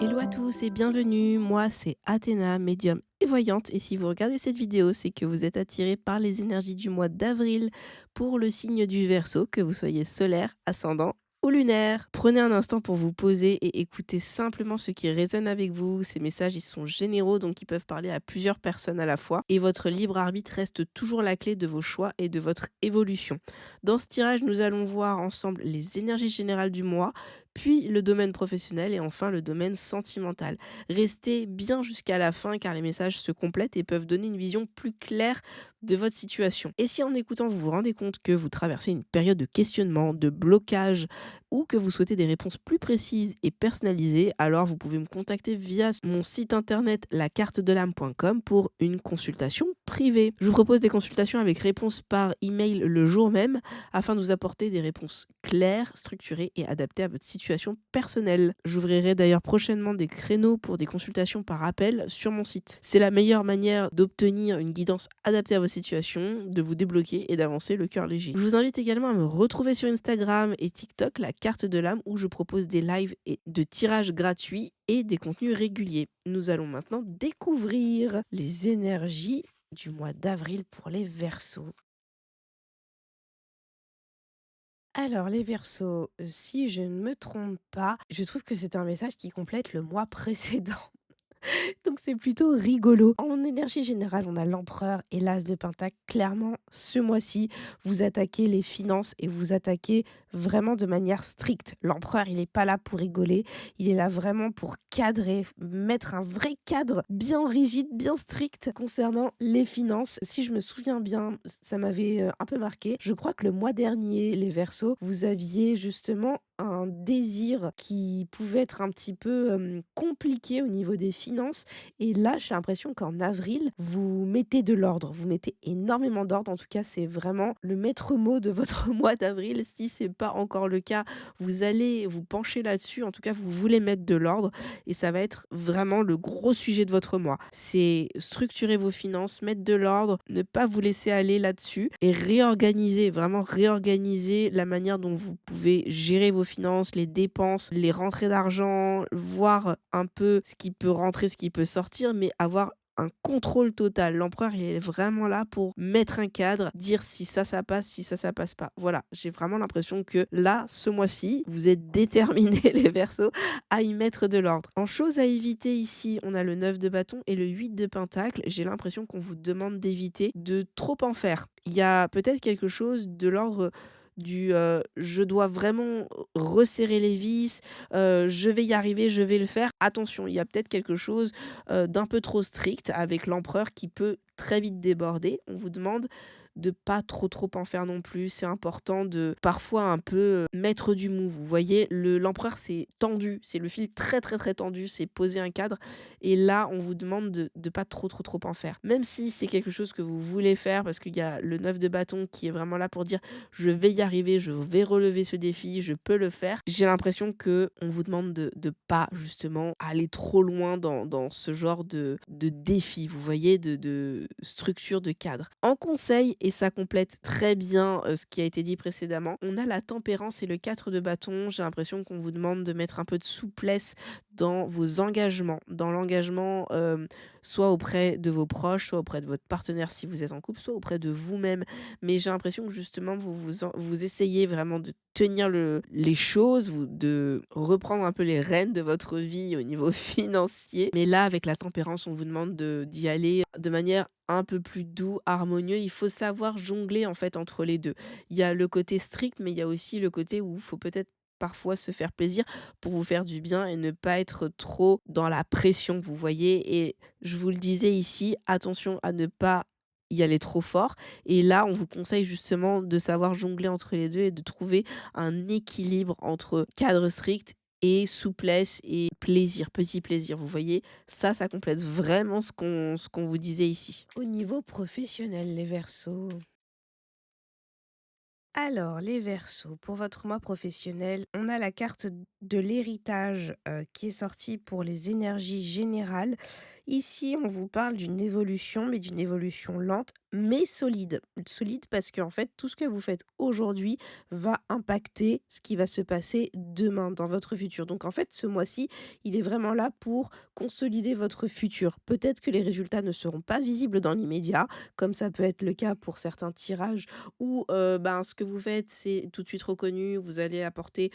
Hello à tous et bienvenue, moi c'est Athéna, médium et voyante, et si vous regardez cette vidéo, c'est que vous êtes attiré par les énergies du mois d'avril pour le signe du Verseau, que vous soyez solaire, ascendant ou lunaire. Prenez un instant pour vous poser et écoutez simplement ce qui résonne avec vous. Ces messages, ils sont généraux, donc ils peuvent parler à plusieurs personnes à la fois, et votre libre arbitre reste toujours la clé de vos choix et de votre évolution. Dans ce tirage, nous allons voir ensemble les énergies générales du mois, puis le domaine professionnel et enfin le domaine sentimental. Restez bien jusqu'à la fin car les messages se complètent et peuvent donner une vision plus claire de votre situation. Et si en écoutant vous vous rendez compte que vous traversez une période de questionnement, de blocage ou que vous souhaitez des réponses plus précises et personnalisées, alors vous pouvez me contacter via mon site internet lacartedelame.com pour une consultation privée. Je vous propose des consultations avec réponse par email le jour même afin de vous apporter des réponses claires, structurées et adaptées à votre situation personnelle. J'ouvrirai d'ailleurs prochainement des créneaux pour des consultations par appel sur mon site. C'est la meilleure manière d'obtenir une guidance adaptée à vos situations, de vous débloquer et d'avancer le cœur léger. Je vous invite également à me retrouver sur Instagram et TikTok, la carte de l'âme, où je propose des lives et de tirages gratuits et des contenus réguliers. Nous allons maintenant découvrir les énergies du mois d'avril pour les Verseaux. Alors les Verseaux, si je ne me trompe pas, je trouve que c'est un message qui complète le mois précédent. Donc c'est plutôt rigolo. En énergie générale, on a l'empereur et l'as de pentacle. Clairement, ce mois-ci, vous attaquez les finances et vous attaquez vraiment de manière stricte. L'empereur, il n'est pas là pour rigoler. Il est là vraiment pour cadrer, mettre un vrai cadre bien rigide, bien strict concernant les finances. Si je me souviens bien, ça m'avait un peu marqué. Je crois que le mois dernier, les Verseaux, vous aviez justement un désir qui pouvait être un petit peu compliqué au niveau des finances, et là j'ai l'impression qu'en avril vous mettez de l'ordre, vous mettez énormément d'ordre. En tout cas, c'est vraiment le maître mot de votre mois d'avril. Si c'est pas encore le cas, vous allez vous pencher là-dessus. En tout cas, vous voulez mettre de l'ordre et ça va être vraiment le gros sujet de votre mois. C'est structurer vos finances, mettre de l'ordre, ne pas vous laisser aller là-dessus et réorganiser, vraiment réorganiser la manière dont vous pouvez gérer vos finances, les dépenses, les rentrées d'argent, voir un peu ce qui peut rentrer, ce qui peut sortir, mais avoir un contrôle total. L'empereur, il est vraiment là pour mettre un cadre, dire si ça passe, si ça passe pas. Voilà, j'ai vraiment l'impression que là, ce mois-ci, vous êtes déterminés, les Verseaux, à y mettre de l'ordre. En chose à éviter ici, on a le 9 de bâton et le 8 de pentacle. J'ai l'impression qu'on vous demande d'éviter de trop en faire. Il y a peut-être quelque chose de l'ordre du je dois vraiment resserrer les vis, je vais y arriver, je vais le faire. Attention, il y a peut-être quelque chose d'un peu trop strict avec l'empereur qui peut très vite déborder. On vous demande de pas trop en faire non plus. C'est important de parfois un peu mettre du mou. Vous voyez, l'empereur c'est tendu, c'est le fil très tendu, c'est poser un cadre. Et là, on vous demande de pas trop en faire. Même si c'est quelque chose que vous voulez faire, parce qu'il y a le 9 de bâton qui est vraiment là pour dire je vais y arriver, je vais relever ce défi, je peux le faire. J'ai l'impression que on vous demande de pas justement aller trop loin dans ce genre de défi, vous voyez, de structure, de cadre. En conseil, et ça complète très bien ce qui a été dit précédemment, on a la tempérance et le 4 de bâton. J'ai l'impression qu'on vous demande de mettre un peu de souplesse dans vos engagements, dans l'engagement soit auprès de vos proches, soit auprès de votre partenaire si vous êtes en couple, soit auprès de vous-même. Mais j'ai l'impression que justement vous essayez vraiment de tenir les choses, de reprendre un peu les rênes de votre vie au niveau financier. Mais là, avec la tempérance, on vous demande d'y aller de manière un peu plus doux, harmonieux. Il faut savoir jongler en fait entre les deux. Il y a le côté strict, mais il y a aussi le côté où il faut peut-être parfois se faire plaisir pour vous faire du bien et ne pas être trop dans la pression, vous voyez. Et je vous le disais ici, attention à ne pas y aller trop fort. Et là, on vous conseille justement de savoir jongler entre les deux et de trouver un équilibre entre cadre strict et souplesse et plaisir, petit plaisir. Vous voyez, ça complète vraiment ce qu'on vous disait ici. Au niveau professionnel, les Verseaux. Alors, les Verseaux, pour votre mois professionnel, on a la carte de l'héritage qui est sortie pour les énergies générales. Ici, on vous parle d'une évolution, mais d'une évolution lente, mais solide. Solide parce qu'en fait, tout ce que vous faites aujourd'hui va impacter ce qui va se passer demain dans votre futur. Donc en fait, ce mois-ci, il est vraiment là pour consolider votre futur. Peut-être que les résultats ne seront pas visibles dans l'immédiat, comme ça peut être le cas pour certains tirages où ben, ce que vous faites, c'est tout de suite reconnu, vous allez apporter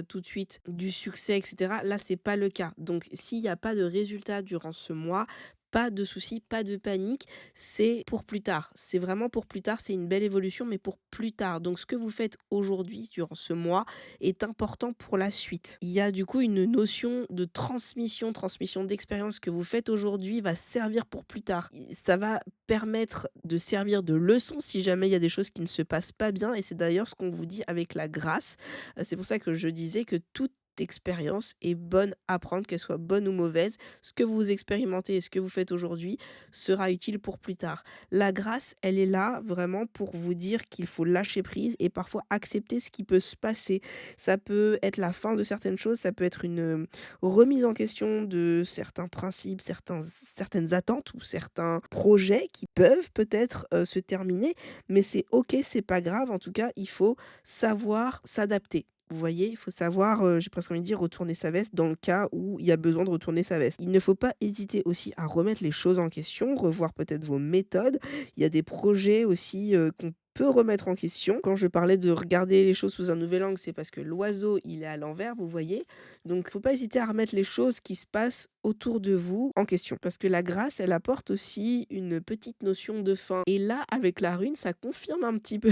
tout de suite du succès, et cetera. Là, c'est pas le cas. Donc s'il y a pas de résultat durant ce mois, pas de souci, pas de panique, c'est pour plus tard. C'est vraiment pour plus tard, c'est une belle évolution, mais pour plus tard. Donc ce que vous faites aujourd'hui, durant ce mois, est important pour la suite. Il y a du coup une notion de transmission, transmission d'expérience que vous faites aujourd'hui va servir pour plus tard. Ça va permettre de servir de leçon si jamais il y a des choses qui ne se passent pas bien et c'est d'ailleurs ce qu'on vous dit avec la grâce. C'est pour ça que je disais que toute expérience est bonne à prendre, qu'elle soit bonne ou mauvaise. Ce que vous expérimentez et ce que vous faites aujourd'hui sera utile pour plus tard. La grâce, elle est là vraiment pour vous dire qu'il faut lâcher prise et parfois accepter ce qui peut se passer. Ça peut être la fin de certaines choses, ça peut être une remise en question de certains principes, certaines attentes ou certains projets qui peuvent peut-être se terminer, mais c'est ok, c'est pas grave. En tout cas, il faut savoir s'adapter. Vous voyez, il faut savoir, j'ai presque envie de dire retourner sa veste dans le cas où il y a besoin de retourner sa veste. Il ne faut pas hésiter aussi à remettre les choses en question, revoir peut-être vos méthodes. Il y a des projets aussi, qu'on peut remettre en question. Quand je parlais de regarder les choses sous un nouvel angle, c'est parce que l'oiseau, il est à l'envers, vous voyez? Donc faut pas hésiter à remettre les choses qui se passent autour de vous en question. Parce que la grâce, elle apporte aussi une petite notion de fin. Et là, avec la rune, ça confirme un petit peu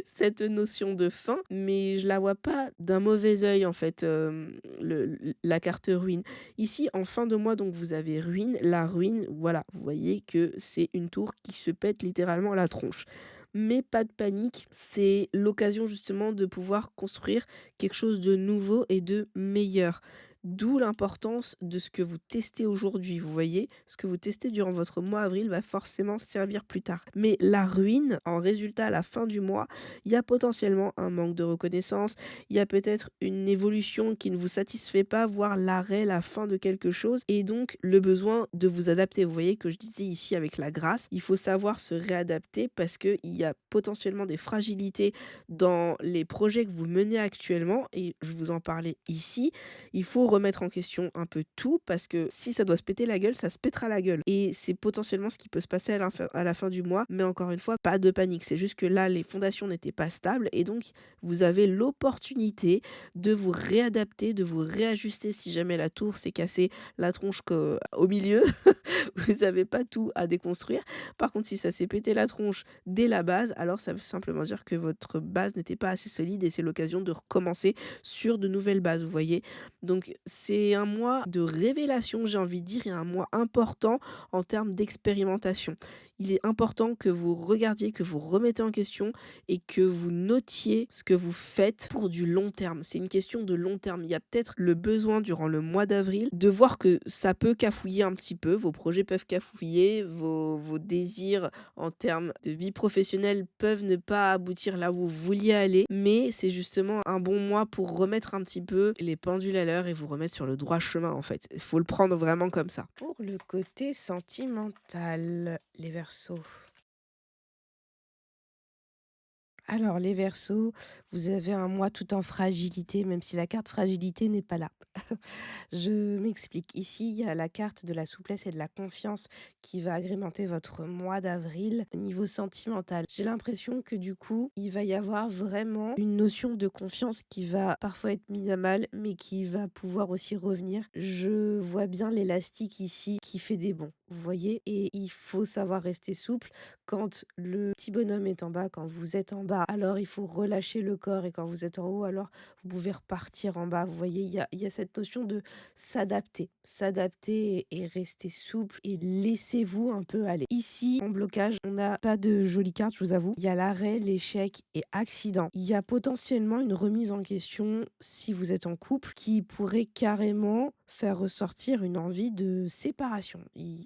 cette notion de fin, mais je la vois pas d'un mauvais œil en fait, la carte ruine. Ici, en fin de mois, donc vous avez ruine. La ruine, voilà, vous voyez que c'est une tour qui se pète littéralement la tronche. Mais pas de panique, c'est l'occasion justement de pouvoir construire quelque chose de nouveau et de meilleur. D'où l'importance de ce que vous testez aujourd'hui, vous voyez? Ce que vous testez durant votre mois avril va forcément servir plus tard. Mais la ruine, en résultat à la fin du mois, il y a potentiellement un manque de reconnaissance, il y a peut-être une évolution qui ne vous satisfait pas, voire l'arrêt, la fin de quelque chose et donc le besoin de vous adapter. Vous voyez que je disais ici avec la grâce, il faut savoir se réadapter parce qu'il y a potentiellement des fragilités dans les projets que vous menez actuellement et je vous en parlais ici. Il faut remettre en question un peu tout parce que si ça doit se péter la gueule, ça se pètera la gueule. Et c'est potentiellement ce qui peut se passer à la fin du mois. Mais encore une fois, pas de panique. C'est juste que là, les fondations n'étaient pas stables et donc vous avez l'opportunité de vous réadapter, de vous réajuster si jamais la tour s'est cassée la tronche au milieu. Vous n'avez pas tout à déconstruire. Par contre, si ça s'est pété la tronche dès la base, alors ça veut simplement dire que votre base n'était pas assez solide et c'est l'occasion de recommencer sur de nouvelles bases, vous voyez? Donc c'est un mois de révélation, j'ai envie de dire, et un mois important en termes d'expérimentation. Il est important que vous regardiez, que vous remettez en question et que vous notiez ce que vous faites pour du long terme. C'est une question de long terme. Il y a peut-être le besoin durant le mois d'avril de voir que ça peut cafouiller un petit peu, vos projets peuvent cafouiller, vos désirs en termes de vie professionnelle peuvent ne pas aboutir là où vous vouliez aller, mais c'est justement un bon mois pour remettre un petit peu les pendules à l'heure et vous remettre sur le droit chemin en fait. Il faut le prendre vraiment comme ça. Pour le côté sentimental, les Verseaux. Alors les Verseaux, vous avez un mois tout en fragilité, même si la carte fragilité n'est pas là. Je m'explique. Ici, il y a la carte de la souplesse et de la confiance qui va agrémenter votre mois d'avril au niveau sentimental. J'ai l'impression que du coup, il va y avoir vraiment une notion de confiance qui va parfois être mise à mal, mais qui va pouvoir aussi revenir. Je vois bien l'élastique ici qui fait des bonds, vous voyez? Et il faut savoir rester souple. Quand le petit bonhomme est en bas, quand vous êtes en bas, alors il faut relâcher le corps et quand vous êtes en haut, alors vous pouvez repartir en bas. Vous voyez, il y a cette notion de s'adapter et rester souple et laissez-vous un peu aller. Ici, en blocage, on n'a pas de jolies cartes, je vous avoue. Il y a l'arrêt, l'échec et accident. Il y a potentiellement une remise en question si vous êtes en couple qui pourrait carrément faire ressortir une envie de séparation.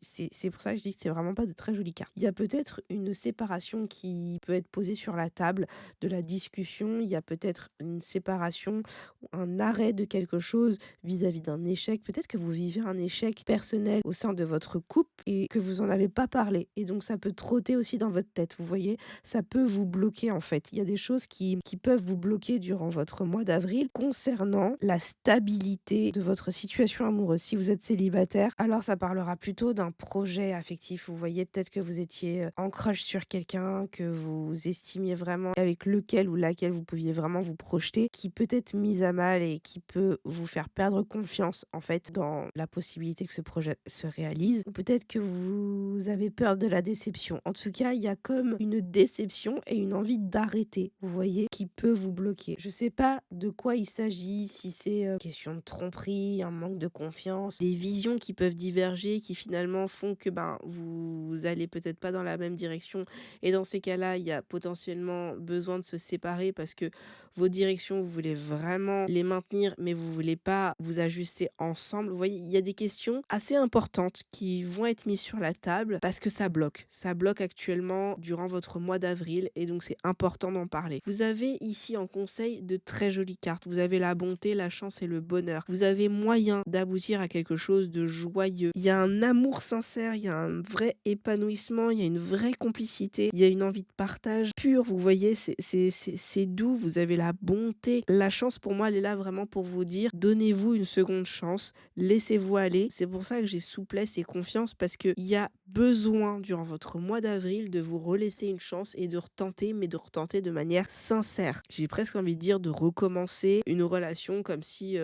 C'est pour ça que je dis que c'est vraiment pas de très jolies cartes. Il y a peut-être une séparation qui peut être posée sur la table de la discussion. Il y a peut-être une séparation, ou un arrêt de quelque chose vis-à-vis d'un échec. Peut-être que vous vivez un échec personnel au sein de votre couple et que vous en avez pas parlé. Et donc ça peut trotter aussi dans votre tête. Vous voyez, ça peut vous bloquer en fait. Il y a des choses qui peuvent vous bloquer durant votre mois d'avril concernant la stabilité de votre situation amoureuse. Si vous êtes célibataire, alors ça parlera plutôt d'un projet affectif. Vous voyez, peut-être que vous étiez en crush sur quelqu'un que vous estimiez vraiment, avec lequel ou laquelle vous pouviez vraiment vous projeter, qui peut être mise à mal et qui peut vous faire perdre confiance en fait dans la possibilité que ce projet se réalise. Ou peut-être que vous avez peur de la déception. En tout cas, il y a comme une déception et une envie d'arrêter, vous voyez, qui peut vous bloquer. Je sais pas de quoi il s'agit, si c'est question de tromperie, un manque de confiance, des visions qui peuvent diverger, qui finalement font que vous allez peut-être pas dans la même direction. Et dans ces cas-là, il y a potentiellement besoin de se séparer parce que vos directions, vous voulez vraiment les maintenir, mais vous voulez pas vous ajuster ensemble. Vous voyez, il y a des questions assez importantes qui vont être mises sur la table parce que ça bloque. Ça bloque actuellement durant votre mois d'avril et donc c'est important d'en parler. Vous avez ici en conseil de très jolies cartes. Vous avez la bonté, la chance et le bonheur. Vous avez moyen d'aboutir à quelque chose de joyeux. Il y a un amour sincère, il y a un vrai épanouissement, il y a une vraie complicité, il y a une envie de partage pur. Vous voyez, c'est doux, vous avez la bonté. La chance, pour moi, elle est là vraiment pour vous dire, donnez-vous une seconde chance, laissez-vous aller. C'est pour ça que j'ai souplesse et confiance parce qu'il y a besoin, durant votre mois d'avril, de vous relaisser une chance et de retenter, mais de retenter de manière sincère. J'ai presque envie de dire de recommencer une relation comme si,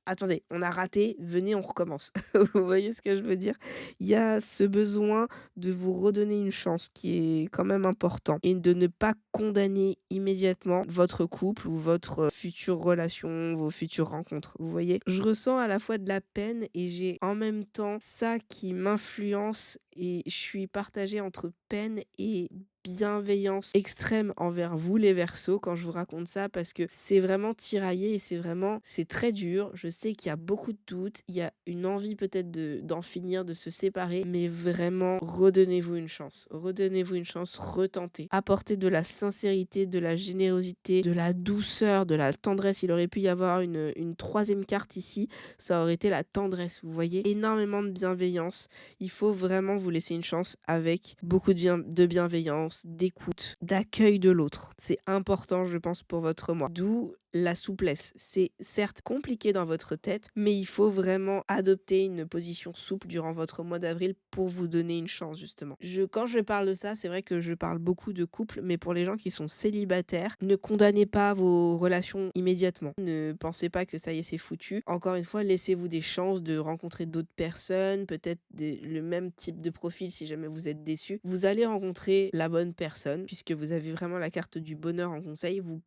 attendez, on a raté, venez, on recommence. Vous voyez ce que je veux dire? Il y a ce besoin de vous redonner une chance qui est quand même important et de ne pas condamner immédiatement votre couple ou votre future relation, vos futures rencontres. Vous voyez? Je ressens à la fois de la peine et j'ai en même temps ça qui m'influence et je suis partagée entre peine et bienveillance extrême envers vous les Verseaux quand je vous raconte ça parce que c'est vraiment tiraillé et c'est très dur. Je sais qu'il y a beaucoup de doutes, il y a une envie peut-être d'en finir, de se séparer, mais vraiment redonnez-vous une chance. Redonnez-vous une chance, retentez. Apportez de la sincérité, de la générosité, de la douceur, de la tendresse. Il aurait pu y avoir une troisième carte ici, ça aurait été la tendresse, vous voyez. Énormément de bienveillance. Il faut vraiment vous laisser une chance avec beaucoup de bienveillance, d'écoute, d'accueil de l'autre. C'est important, je pense, pour votre moi. D'où la souplesse. C'est certes compliqué dans votre tête, mais il faut vraiment adopter une position souple durant votre mois d'avril pour vous donner une chance, justement. Quand je parle de ça, c'est vrai que je parle beaucoup de couple, mais pour les gens qui sont célibataires, ne condamnez pas vos relations immédiatement. Ne pensez pas que ça y est, c'est foutu. Encore une fois, laissez-vous des chances de rencontrer d'autres personnes, peut-être le même type de profil si jamais vous êtes déçu. Vous allez rencontrer la bonne personne, puisque vous avez vraiment la carte du bonheur en conseil. Vous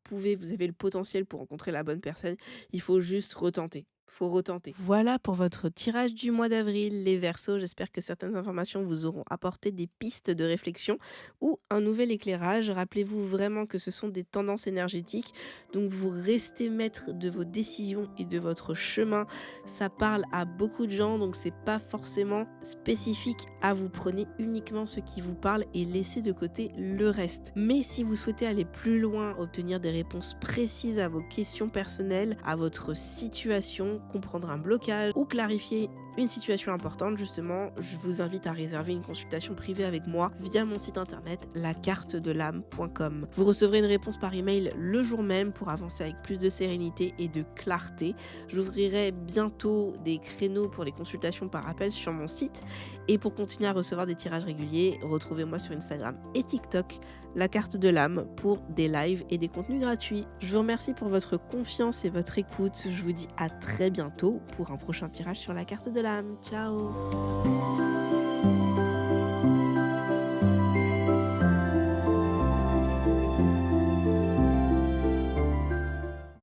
avez le potentiel pour rencontrer la bonne personne. Il faut juste retenter. Faut retenter. Voilà pour votre tirage du mois d'avril, les Verseaux. J'espère que certaines informations vous auront apporté des pistes de réflexion ou un nouvel éclairage. Rappelez-vous vraiment que ce sont des tendances énergétiques, donc vous restez maître de vos décisions et de votre chemin. Ça parle à beaucoup de gens, donc c'est pas forcément spécifique à vous. Prenez uniquement ce qui vous parle et laissez de côté le reste. Mais si vous souhaitez aller plus loin, obtenir des réponses précises à vos questions personnelles, à votre situation, comprendre un blocage ou clarifier une situation importante, justement, je vous invite à réserver une consultation privée avec moi via mon site internet lacartedelame.com. Vous recevrez une réponse par email le jour même pour avancer avec plus de sérénité et de clarté. J'ouvrirai bientôt des créneaux pour les consultations par appel sur mon site et pour continuer à recevoir des tirages réguliers, retrouvez-moi sur Instagram et TikTok, la carte de l'âme, pour des lives et des contenus gratuits. Je vous remercie pour votre confiance et votre écoute. Je vous dis à très bientôt pour un prochain tirage sur la carte de l'âme. Ciao!